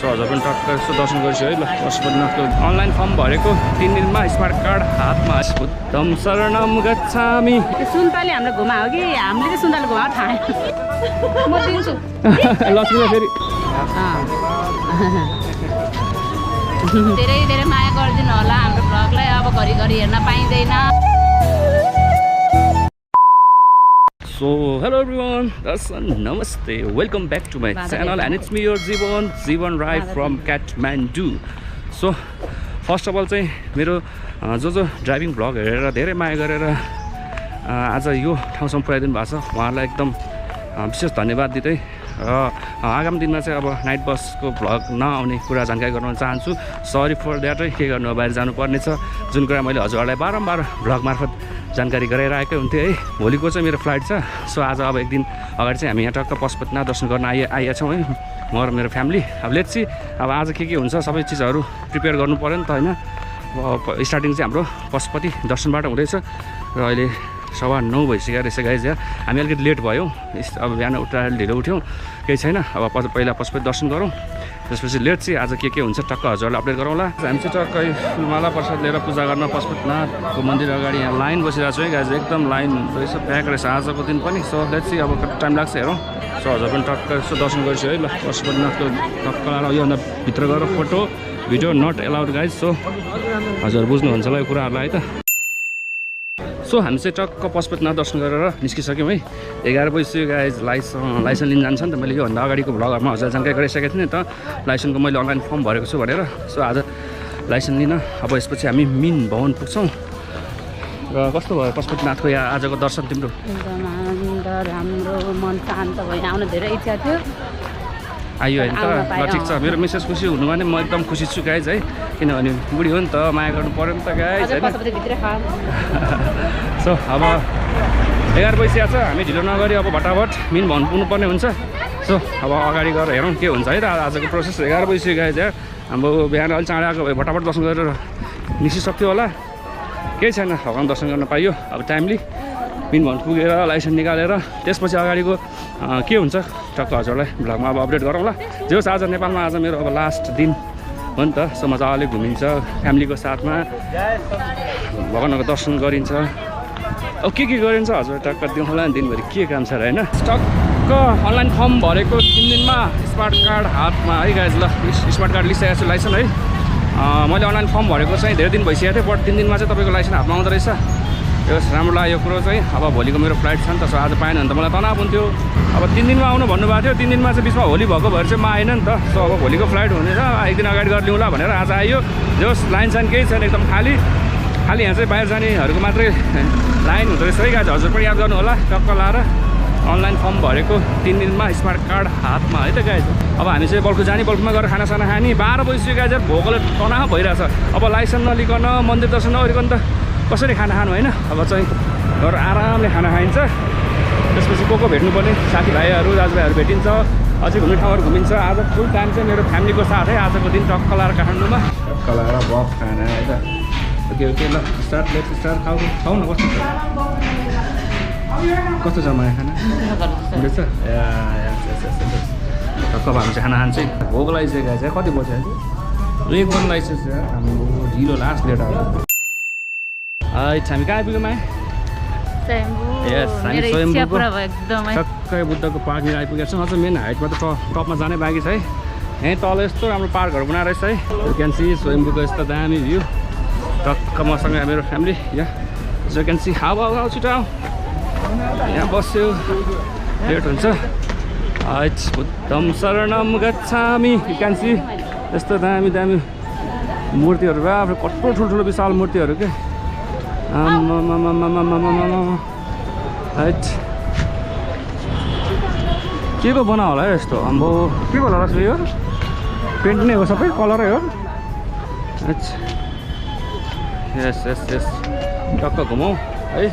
So हजुर पनि टक्क यसो दर्शन गरिसक्यो है ल पशुपतिनाथको अनलाइन फर्म भरेको 3 दिनमा स्मार्ट कार्ड हातमा बुद्धं शरणं गच्छामि सुन्तले हाम्रो घुमा हो कि हामीले चाहिँ सुन्तले घुमा थाहा म दिन्छु लक्ष्मीले फेरि धेरै धेरै माया गरिदिनु होला हाम्रो भ्लगलाई अब घरिघरि हेर्न पाइँदैन So hello everyone, namaste, welcome back to my channel and it's me your Jeevan Rai from Kathmandu. So first of all चाहिँ मेरो जो ड्राइभिङ भ्लग हेरेर धेरै माया गरेर आज यो ठाउँसम्म पुर्याइदिनु भएको छ उहाँहरूलाई एकदम विशेष धन्यवाद दिँदै आगामी दिनमा चाहिँ अब नाइट बसको भ्लग नआउने कुरा जानकारी गराउन चाहन्छु सरी फर द्याट के गर्नु बाहिर जानुपर्ने छ जुन कुरा मैले हजुरहरूलाई बारम्बार भ्लग मार्फत जानकारी गराइरहेकै हुन्थेँ है भोलिको चाहिँ मेरो फ्लाइट छ सो आज अब एक दिन अगाडि चाहिँ हामी यहाँ टक्क पशुपतिनाथ दर्शन गर्न आइएका छौँ है म र मेरो फ्यामिली अब लेट्स सी अब आज के हुन्छ सबै चिजहरू प्रिपेयर गर्नु पऱ्यो नि त होइन अब स्टार्टिङ चाहिँ हाम्रो पशुपति दर्शनबाट हुँदैछ र अहिले 9:15 भइसक्यो रहेछ गाइज यहाँ हामी अलिकति लेट भयौँ अब बिहान उठेर ढिलो उठ्यौँ केही छैन अब पहिला पशुपति दर्शन गरौँ त्यसपछि लेट चाहिँ आज के हुन्छ टक्क हजुरलाई अपडेट गरौँला हामी चाहिँ टक्कै फुलमाला प्रसाद लिएर पूजा गर्न पशुपतिनाथको मन्दिर अगाडि यहाँ लाइन बसिरहेको छु है गाइज एकदम लाइन रहेछ प्याक रहेछ आजको दिन पनि सो लेट चाहिँ अब कति टाइम लाग्छ हेरौँ सो हजुर पनि टक्क यसो दर्शन गरिसक्यो है ल पशुपतिनाथको टक्क योभन्दा भित्र गएर photo video not allowed guys so हजुर बुझ्नुहुन्छ होला यो कुराहरूलाई है त सो हामी चाहिँ टक्क पशुपतिनाथ दर्शन गरेर निस्किसक्यौँ है 11 बजिसक्यो गाइज लाइसेन्स लिन जान्छ नि त मैले योभन्दा अगाडिको भ्लगहरूमा हजुर जानकारी गराइसकेको थिएँ नि त लाइसेन्सको मैले अनलाइन फर्म भरेको छु भनेर सो आज लाइसेन्स लिन अब यसपछि हामी मिन भवन पुग्छौँ र कस्तो भयो पशुपतिनाथको यहाँ आजको दर्शन तिम्रो हाम्रो मन शान्त भयो आउन धेरै इच्छा थियो आयो होइन त ल ठिक छ मेरो मिसेस खुसी हुनु भने म एकदम खुसी छु गाइज है किनभने बुढी हो नि त माया गर्नु पऱ्यो नि त गाइज होइन सो अब 11 बजिसकेको छ हामी ढिलो नगरी अब भटाभट मिन भवन पुग्नुपर्ने हुन्छ सो अब अगाडि गएर हेरौँ के हुन्छ है त आजको प्रोसेस 11 बजिसक्यो गाइज यार हाम्रो बिहान अलिक चाँडै आएको भए भटाभट दर्शन गरेर निस्किसक्थ्यो होला केही छैन भगवान् दर्शन गर्न पाइयो अब टाइमली मिन भवन पुगेर लाइसेन्स निकालेर त्यसपछि अगाडिको के हुन्छ टक्क हजुरलाई भ्लगमा अब अपडेट गरौँला जे होस् आज नेपालमा आज मेरो अब लास्ट दिन हो नि त सो मजाले घुमिन्छ फ्यामिलीको साथमा भगवान्को दर्शन गरिन्छ अब के गरिन्छ हजुर टक्क देखाउँला नि दिनभरि के काम छ र होइन टक्क अनलाइन फर्म भरेको 3 दिनमा स्मार्ट कार्ड हातमा है गाइज ल स्मार्ट कार्ड लिइसकेको छु लाइसेन्स है मैले अनलाइन फर्म भरेको चाहिँ धेरै दिन भइसकेको थियो बट 3 दिनमा चाहिँ तपाईँको लाइसेन्स हातमा आउँदो रहेछ यो राम्रो लाग्यो यो कुरो चाहिँ अब भोलिको मेरो फ्लाइट छ नि त सो आज पाएन भने त मलाई तनाव हुन्थ्यो अब 3 दिनमा आउनु भन्नुभएको थियो 3 दिनमा चाहिँ बिचमा होली भएको भएर चाहिँ म आएन नि त सो अब भोलिको फ्लाइट हुनेछ एक दिन अगाडि गरेर ल्याउँला भनेर आज आयो जस लाइन साइन केही छैन एकदम खाली यहाँ चाहिँ बाहिर जानेहरूको मात्रै लाइन हुँदो रहेछ है गाइज हजुर पनि याद गर्नु होला टक्क लाएर अनलाइन फर्म भरेको 3 दिनमा स्मार्ट कार्ड हातमा है त गाइज अब हामी चाहिँ बल्कु जाने बल्कुमा गएर खानासाना खाने 12 बजिसक्यो गाइज भोकले तनाव भइरहेछ अब लाइसेन्स नलिकन मन्दिर दर्शन नगरिकन त कसरी खाना खानु होइन अब चाहिँ घर आरामले खाना खाइन्छ त्यसपछि को भेट्नुपर्ने साथीभाइहरू दाजुभाइहरू भेटिन्छ अझै घुम्ने ठाउँहरू घुमिन्छ आज फुल टाइम चाहिँ मेरो फ्यामिलीको साथ है आजको दिन टक्क लाएर काठमाडौँमा टक्क लाएर बफ खाना है त ओके ल स्टार्ट खाऊ न कस्तो छ माया खाना हुँदैछ टक्क हामी चाहिँ खाना खान्छ भोक लागिसकेको चाहिँ कति बज्यो अहिले 1 बज्न लागिसकेको छ हाम्रो ढिलो लास्ट लेट आयो हामी कहाँ आइपुग्यौँ माया टक्कै बुद्धको पार्कनिर आइपुगेको छौँ अझ मेन हाइटमा त टपमा जानै बाँकी छ है यहीँ तल यस्तो राम्रो पार्कहरू बनाएर रहेछ है यु क्यान सी स्वयम्भूको यस्तो दामी भ्यू टक्क मसँग मेरो फ्यामिली यहाँ यु क्यान सी हावा छिटो आऊ यहाँ बस्यो लेट हुन्छ बुद्धं शरणं गच्छामि यु क्यान सी यस्तो दामी मूर्तिहरू भए अब कत्रो ठुल्ठुलो विशाल मूर्तिहरू के के को बना होला यस्तो आम्बो के होला लाक्ष्मी यो पेन्ट नै हो सबै कलरै हो अच्छा यस टक्क घुमाउँ है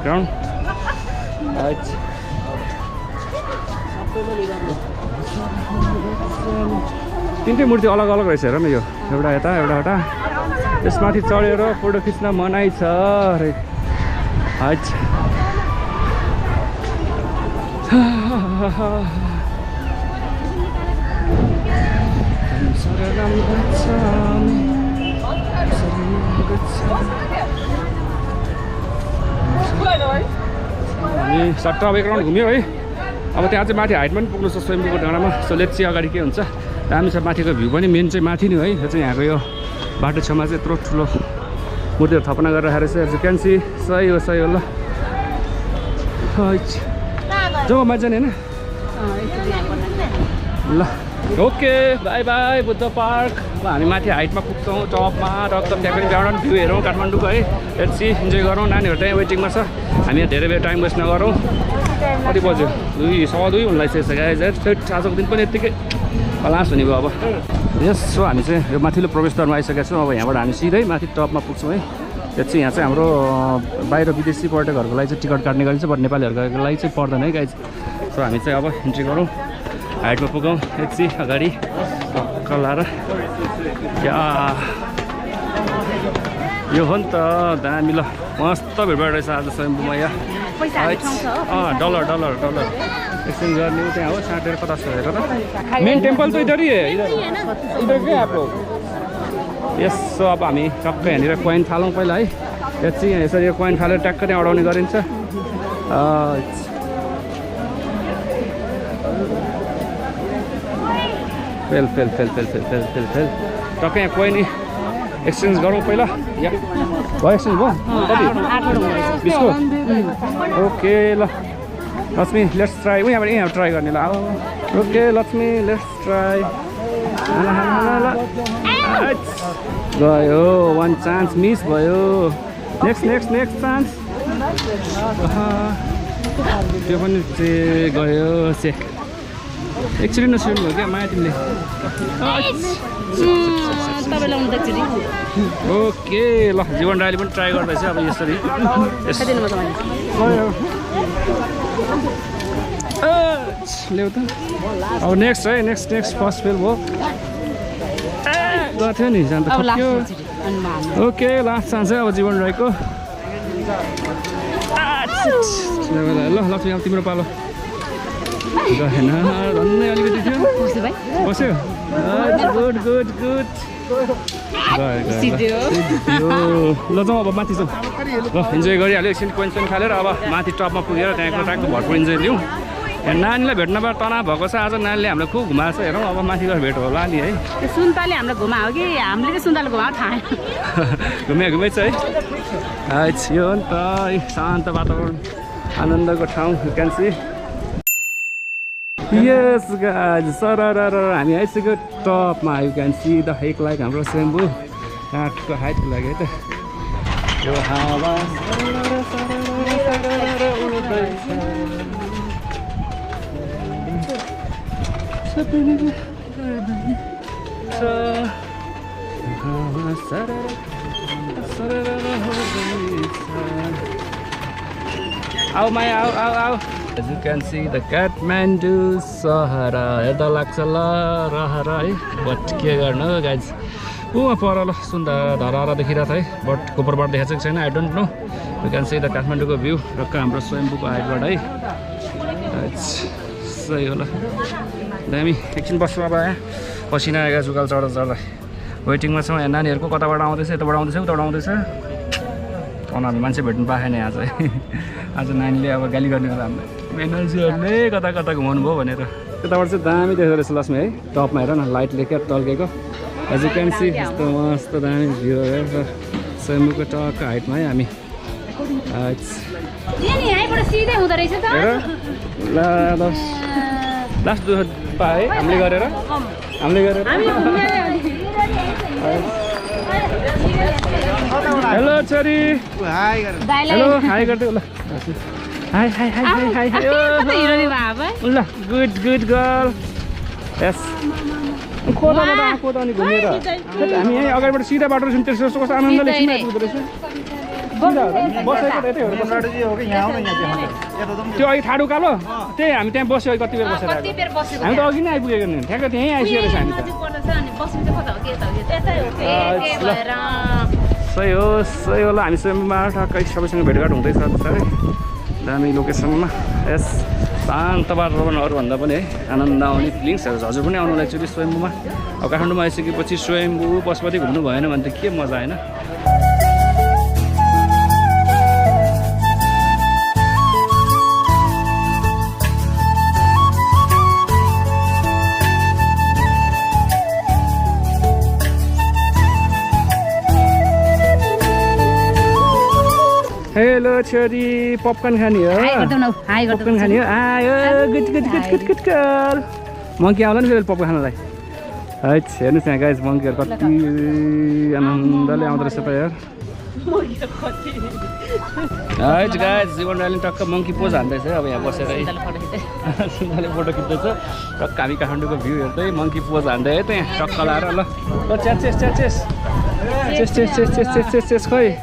ग्राउन्ड अच्छा तिनटै मूर्ति अलग अलग रहेछ हेर न यो एउटा यता एउटा त्यसमाथि चढेर फोटो खिच्न मनाइ छ अरे अच्छा हामी सट्ट अब एक राउन्ड घुम्यौँ है। अब त्यहाँ चाहिँ माथि हाइटमा पनि पुग्नु छ स्वयम्भूको डाँडामा। सो लेट्स सी अगाडि के हुन्छ। दामी छ माथिको भ्यू पनि। मेन चाहिँ माथि नै है। यो चाहिँ यहाँको यो बाटो छेउमा चाहिँ यत्रो ठुलो मूर्तिहरू थपना गरेर राखेको रहेछ। एज यु क्यान सी सही हो ल। जाउँ मजा नि होइन ल। Okay by by Buddha park. अब हामी माथि हाइटमा पुग्छौँ टपमा। टप त्यहाँ पनि ग्राउन्ड भ्यू हेरौँ काठमाडौँको है। लेट्स सी इन्जोय गरौँ। नानीहरू त्यहीँ वेटिङमा छ। हामी यहाँ धेरै बेर टाइम वेस्ट नगरौँ। कति बज्यो 2:15 हुन लागिसकेको छ गाइज। आजको दिन पनि यत्तिकै खलास हुने भयो अब। यस सो हामी चाहिँ यो माथिल्लो प्रवेशद्वारमा आइसकेका छौँ। अब यहाँबाट हामी सिधै माथि टपमा पुग्छौँ है। यो चाहिँ यहाँ चाहिँ हाम्रो बाहिर विदेशी पर्यटकहरूको लागि चाहिँ टिकट काट्ने गरिन्छ बट नेपालीहरूको लागि चाहिँ पर्दैन है गाइज। सो हामी चाहिँ अब इन्ट्री गरौँ हाइटमा पुगौँ एकछिन अगाडि कलाएर। क्या यो हो नि त दामी ल मस्त भिडभाड रहेछ आज स्वयम्भूमा यहाँ। डलर एक्सचेन्ज गर्ने त्यहाँ हो साटेर कता छ हेर त। मेन टेम्पल त इधर ही है इधर क्या आप लोग। यस सो अब हामी टक्कै यहाँनिर कोइन फालौँ पहिला है। यो चाहिँ यसरी यो कोइन फालेर ट्याक्कै त्यहाँ अडाउने गरिन्छ। फेल टक्कै यहाँ कोइन एक्सचेन्ज गरौँ पहिला। भयो एक्सचेन्ज भयो कति 20को। ओके ल लक्ष्मी लेट्स ट्राई। यहाँ ट्राई गर्ने ल। Okay Lakshmi let's try. गयो 1 चान्स मिस भयो। Next chance. त्यो पनि चाहिँ गयो सेक। एक्चुअली नसुन्नु भयो क्या माया तिमीले। ओके ल जीवन राईले पनि ट्राई गर्दैछ अब यसरी। ल्याउ त अब नेक्स्ट है। नेक्स्ट फर्स्ट फेल भयो। गएको थियो नि जान त सक्यो। ओके लास्ट चान्स है अब जीवन राईको। ल लक्ष्मी अब तिम्रो पालो। गएन धन्नै अलिकति थियो बस्यो। गुड गयो ल जाउँ अब माथि जाउँ। ल इन्जोय गरिहाल्यो एकछिन कोइन फालेर। अब माथि टपमा पुगेर त्यहाँको ट्याकको भरपुर इन्जोय लिउँ। यहाँ नानीलाई भेट्नबाट तनाव भएको छ आज। नानीले हामीलाई खुब घुमाएको छ हेरौँ। अब माथि गएर भेट होला नि है। सुन्तले हामीलाई घुमायो कि हामीले चाहिँ सुन्तले घुमाएको थाहा घुमै छ है। यो हो नि त शान्त वातावरण आनन्दको ठाउँ। You can see yes guys सरर हामी आइसक्यो टपमा। You can see the hike like हाम्रो स्वयम्भू काठको हाइटको लागि है त। यो हावा आऊ माया आऊ। As you can see the Kathmandu सहरा हेर्दा लाग्छ ल रहर है। बट के गर्नु गाइज ऊमा पर ल सुन्दर धरारा देखिरहेको छ है। बट गोप्रोबाट देखाएको छैन I don't know. You can see the काठमाडौँको भ्यू रक्क हाम्रो स्वयम्भूको हाइटबाट है। सही हो ल दामी। एकछिन बस्छु अब यहाँ पसिना आएका जुगाल चढ्दा वेटिङमा छौँ। यहाँ नानीहरूको कताबाट आउँदैछ यताबाट आउँदैछ उताबाट आउँदैछ। हामी मान्छे भेट्नु पाएन आज है। आज नानीले अब गाली गर्ने होला हामीलाई। मेनर्जीहरूले कता घुमाउनु भयो भनेर। त्यताबाट चाहिँ दामी देख्दो रहेछ लक्ष्मी है। टपमा हेर न लाइटले क्या टल्केको। एज यु क्यान सी यस्तो मस्त दामी भ्यू हेर स्वयम्भूको टकको हाइटमा है हामी। लास्ट दुःख पाए हामीले गरेर हेलो छोरी हेलो हाई गरिदियो ल। हाई ल गुड गर्ल। यस खोदामा घुमेर हामी यहीँ अगाडिबाट सिधा बाटो छौँ। त्यसो कस्तो आनन्दले आइपुग्दो रहेछ। त्यो अघि ठाडो कालो त्यही हामी त्यहाँ बस्यो कति बेर बसेर हामी त अघि नै आइपुगेको नि ठ्याक्क त्यहीँ आइसकेको रहेछ हामी त। सही हो ल हामी स्वयम्भूमा ठक्कै सबैसँग भेटघाट हुँदैछ बिस्तारै दामी लोकेसनमा। यस शान्त वातावरण अरूभन्दा पनि है आनन्द आउने फिलिङ्सहरू। हजुर पनि आउनुलाई एकचोटि स्वयम्भूमा। अब काठमाडौँमा आइसकेपछि स्वयम्भू पशुपति घुम्नु भएन भने त के मजा होइन। हेलो छोरी पपकर्न खाने हो पपकर्न खाने हो आयो good good good good good girl monkey आउला नि फेरि पपकर्न खानलाई है हेर्नुहोस् यहाँ गाइज मङ्कीहरू कति आनन्दले आउँदो रहेछ त यार है गाइज जीवन राईले टक्क मङ्की पोज हान्दैछ अब यहाँ बसेर सुन्दरले फोटो खिच्दैछ टक्क हामी काठमाडौँको भ्यू हेर्दै मङ्की पोज हान्दै है त यहाँ टक्क लाएर ल च्याचेस च्याचेस चेस चेस चेस चेस चेस चेस चेस खोइ है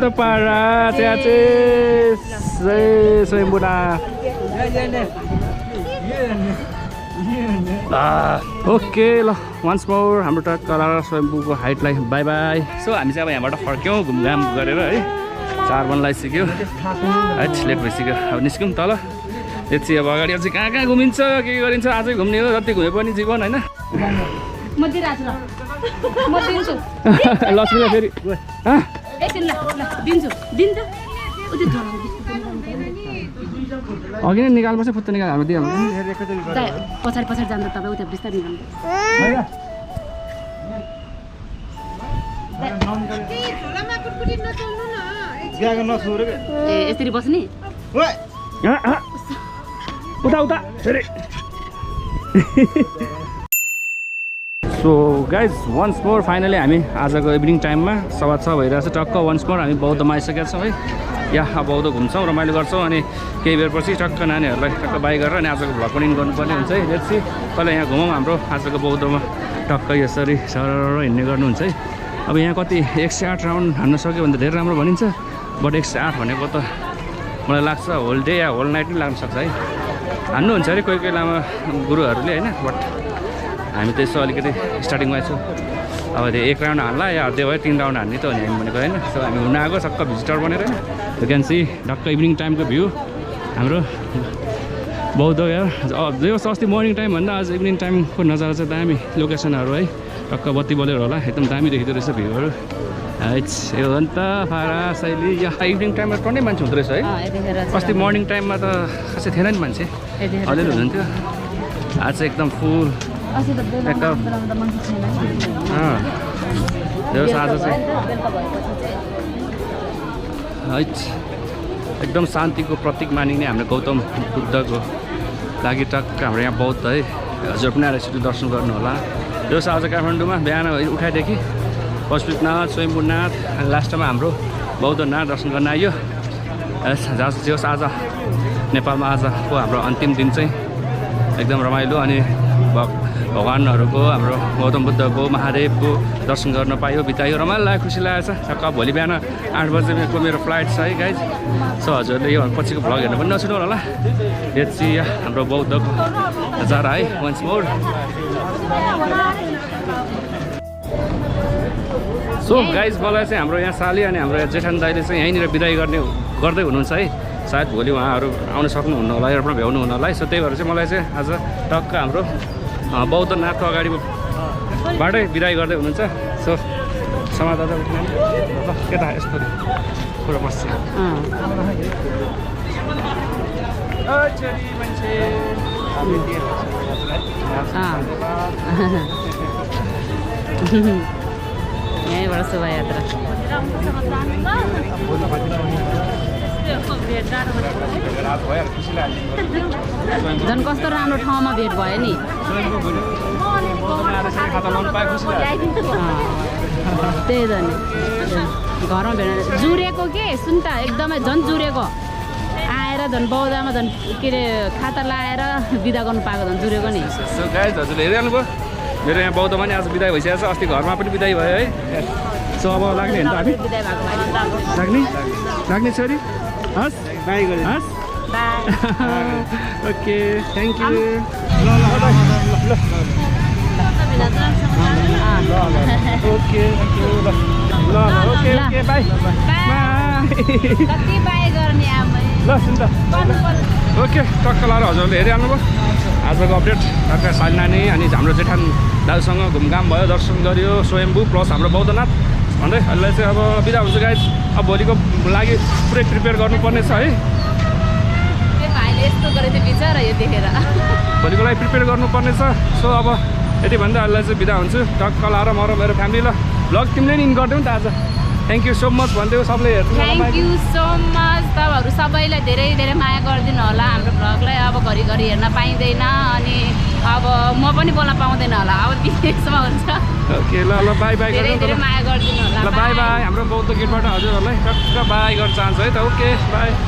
त पारा च्याचेस स्वयम्बुना ओके ल वान्स मोर हाम्रो टक्क लाएर स्वयम्बुको हाइटलाई बाई बाई सो हामी चाहिँ अब यहाँबाट फर्क्यौँ घुमघाम गरेर है 4 बन लगाइसक्यो है लेट भइसक्यो अब निस्क्यौँ तल यति अब अगाडि अझै कहाँ कहाँ घुमिन्छ के गरिन्छ आजै घुम्ने हो जति घुमे पनि जीवन होइन लक्ष्मीलाई फेरि अघि नै निकाल्नुपर्छ फुत्त निकाल हाम्रो दिइहाल्नु पछाडि पछाडि जाँदा तपाईँ उता बिस्तारै निकाल्नु यसरी बस्ने उता उता फेरि so guys once more finally हामी आजको इभिनिङ टाइममा 6:15 भइरहेछ टक्क वान्स मोर हामी बौद्धमा आइसकेका छौँ है यहाँ बौद्ध घुम्छौँ रमाइलो गर्छौँ अनि केही बेरपछि टक्क नानीहरूलाई टक्क बाई गरेर अनि आजको भ्लग पनि गर्नुपर्ने हुन्छ है लेट्सी पहिला यहाँ घुमौँ हाम्रो आजको बौद्धमा टक्क यसरी सर हिँड्ने गर्नुहुन्छ है अब यहाँ कति 108 राउन्ड हान्न सक्यो भने त धेरै राम्रो भनिन्छ बट 108 भनेको त मलाई लाग्छ होल डे या होल नाइट पनि लाग्न सक्छ है हान्नुहुन्छ अरे कोही कोही लामा गुरुहरूले होइन बट हामी त यसो अलिकति स्टार्टिङमा छौँ अब त्यो 1 राउन्ड हान्ला या अर्धे भयो 3 राउन्ड हान्ने त हो नि हामी भनेको होइन सो हामी हुन आएको सक्क भिजिटर बनेर होइन यु क्यान सी ढक्क इभिनिङ टाइमको भ्यू हाम्रो बौद्ध यार जे होस् अस्ति मर्निङ टाइम भन्दा आज इभिनिङ टाइमको नजारा चाहिँ दामी लोकेसनहरू है टक्क बत्ती बलेर होला एकदम दामी देखिँदो रहेछ भ्यूहरू यो हो नि त फारा शैली यहाँ इभिनिङ टाइममा टन्नै मान्छे हुँदो रहेछ है अस्ति मर्निङ टाइममा त खासै थिएन नि मान्छे अलिअलि हुनुहुन्थ्यो आज चाहिँ एकदम फुल एकदम आज चाहिँ है एकदम शान्तिको प्रतीक मानिने हाम्रो गौतम बुद्धको लागि टक्क हाम्रो यहाँ बौद्ध है हजुर पनि आएर यसरी दर्शन गर्नु होला जो आज काठमाडौँमा बिहान उठाएदेखि पशुपतिनाथ स्वयम्भूनाथ अनि लास्टमा हाम्रो बौद्धनाथ दर्शन गर्न आइयो जो आज नेपालमा आजको हाम्रो अन्तिम दिन चाहिँ एकदम रमाइलो अनि भगवान्हरूको हाम्रो गौतम बुद्धको महादेवको दर्शन गर्न पायो बितायो रमाइलो लाग्यो खुसी लागेको छ टक्क भोलि बिहान 8 बजेको मेरो फ्लाइट छ है गाइज सो हजुरले यो पछिको भ्लग हेर्नु पनि नसुन्नु होला यति हाम्रो बौद्धको नजारा है वान्स मोर सो गाइज मलाई चाहिँ हाम्रो यहाँ साली अनि हाम्रो जेठान दाइले चाहिँ यहीँनिर बिदाई गर्दै हुनुहुन्छ है सायद भोलि उहाँहरू आउन सक्नुहुन्न होला एउटा भ्याउनु हुन होला है सो त्यही भएर चाहिँ मलाई चाहिँ आज टक्क हाम्रो बौद्धनाथको अगाडिबाटै बिदाई गर्दै हुनुहुन्छ सो समाधान केटा यस्तो पुरा बस्छ यहीँबाट शोभायात्रा झन् कस्तो राम्रो ठाउँमा भेट भयो नि त्यही त नि घरमा भेट जुरेको के सुन त एकदमै झन् जुरेको आएर झन् बौद्धमा झन् के अरे खाता लाएर बिदा गर्नु पाएको झन् जुरेको नि हजुरले हेरिहाल्नु भयो मेरो यहाँ बौद्धमा नि आज बिदाई भइसकेको छ अस्ति घरमा पनि बिदाई भयो है सो अब लाग्ने होइन हामी लाग्ने छोरी हस् बाई गरे हस् okay thank you okay okay okay by ल सुन त ओके टक्क लाएर हजुरले हेरिहाल्नु भयो आजको अपडेट टक्क साली नानी अनि हाम्रो जेठान दाजुसँग घुमघाम भयो दर्शन गरियो स्वयम्भू प्लस हाम्रो बौद्धनाथ भन्दै अहिले चाहिँ अब बिदा हुन्छ गाइज अब भोलिको लागि पुरै प्रिपेयर गर्नुपर्ने छ है भोलिको लागि प्रिपेयर गर्नुपर्ने छ सो अब यति भन्दा अहिले चाहिँ बिदा हुन्छु टक्क लाएर म र मेरो फ्यामिली ल भ्लग तिमीले नि इन गरिदेऊ नि त आज थ्याङ्क यू सो मच भन्दै सबले हेर्नु थ्याङ्क यू सो मच तपाईँहरू सबैलाई धेरै धेरै माया गरिदिनु होला हाम्रो भ्लगलाई अब घरिघरि हेर्न पाइँदैन अनि अब म पनि बोल्न पाउँदैन होला अब विदेशमा हुन्छ ओके ल ल बाई बाई धेरै धेरै माया गरिदिनु होला ल बाई बाई हाम्रो बौद्ध गेटबाट हजुरहरूलाई टक्क बाई गर्न चाहन्छु है त ओके बाई